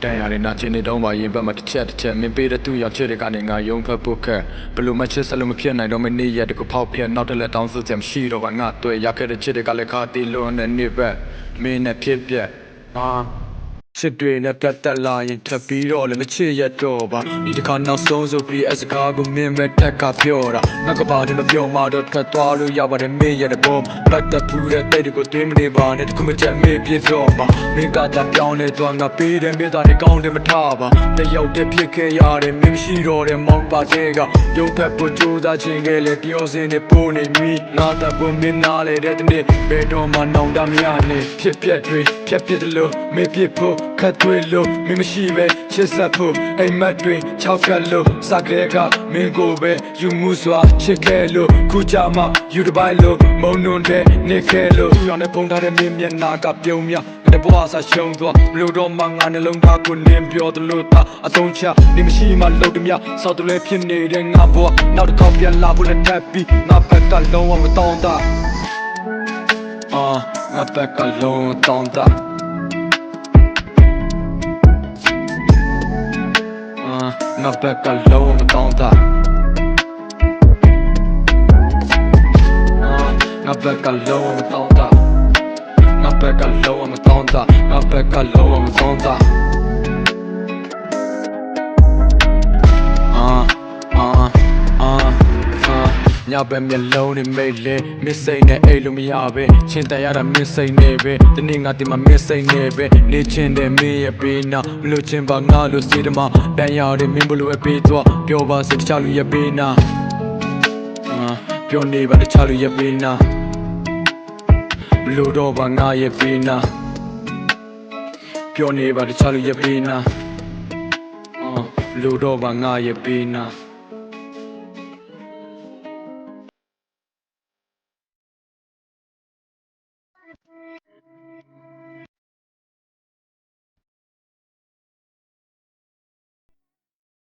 တန်ရတယ်နာကျင်နေတော့မှရင်ဘက်မှာတစ်ချက်မင်းပေးတဲ့သူရောက်ချစ်တဲ့ကနေငါယုံဖက်ဖို့ခက်ဘလို့မချစ်စလို့မဖြစ်နိုင်တော့မနေ့ရက်တကူဖောက်ပြနောက်တလက်တောင်းစုချက်မရှိတော့ပါငါတွေ့ရခဲ့တဲ့ချစ်တွေကလည်းခါတီလွန်တဲ့နေ့ဘက်မင်းနဲ့ဖြစ်ပြချစ်တွေနဲ့တက်တက်လာရင်ထပ်ပြီးတော့လည်းမချစ်ရတော့ပါဒီတစ်ခါနောက်ဆုံးဆိုပြီးအစကားကိုမင်းပဲတက်ကပြောတာငါကဘာတည်းမပြောမှတော့ထွက်သွားလို့ရပါတယ်မင်းရဲ့တဲ့ပုံပတ်သက်ဘူးတဲ့တိတ်တွေကိုတွေးမနေပါနဲ့တခုမချက်မေးပြတော့ပါမင်းကသာပြောင်းနေသွားငါပေးတယ်မင်းသားတွေကောင်းတယ်မထားပါတယောက်တည်းဖြစ်ခဲ့ရတယ်မင်းမရှိတော့တဲ့မောင်ပါတဲ့ကရုပ်ဖက်ဖို့ကြိုးစားခြင်းခဲ့လေပြောစင်းနဲ့ပို့နေပြီငါတပ်ဖို့မင်းနားလေတဲ့တနေ့ဘယ်တော့မှနောင်တမရနဲ့ဖြစ်ပြက်တွေဖြက်ပြစ်တယ်လို့မင်းပြစ်ဖို့ခတ်သွေးလို့မင်းမရှိပဲချစ်ဆက်ဖို့အိမ်မက်တွေ၆ကတ်လို့စကလေးကမင်းကိုပဲယူမှုစွာချစ်ခဲ့လို့ခုကြမှာယူတစ်ပိုင်းလို့မုံနွန်တဲ့နေခဲ့လို့သူရောက်နေပုံထားတဲ့မင်းမျက်နာကပြုံးမြတဲ့ဘဝဆာရှုံးသွားဘလို့တော့မှငါနှလုံးသားကိုနင်းပြောသလိုသာအသုံးချနေမရှိမှလုံတမျှစောက်တလဲဖြစ်နေတဲ့ငါဘဝနောက်တစ်ခေါက်ပြန်လာဖို့လည်းထပ်ပြီးငါဘက်ကလုံးဝမတောင်းတငါဘက်ကလုံးဝတောင်းတငါဘက်ကလုံးဝမတောင်းတငါဘက်ကလုံးဝမတောင်းတငါဘက်ကလုံးဝမတောင်းတငါဘက်ကလုံးဝမတောင်းတညဘက်မျက်လုံးနဲ့မိတ်လဲမစ်စိတ်နဲ့အိတ်လို့မရပဲချင်းတန်ရတာမစ်စိတ်နဲ့ပဲဒီနေ့ငါတင်မှာမစ်စိတ်နဲ့ပဲနေချင်းတဲ့မင်းရဲ့ပေးနာမလို့ချင်းပါငါလို့စေတမတန်ရတဲ့မင်းဘလို့အပေးသွားပြောပါစေတခြားလူရဲ့ပေးနာပြောနေပါတခြားလူရဲ့ပေးနာမလို့တော့ပါငါရဲ့ပေးနာပြောနေပါတခြားလူရဲ့ပေးနာမလို့တော့ပါငါရဲ့ပေးနာ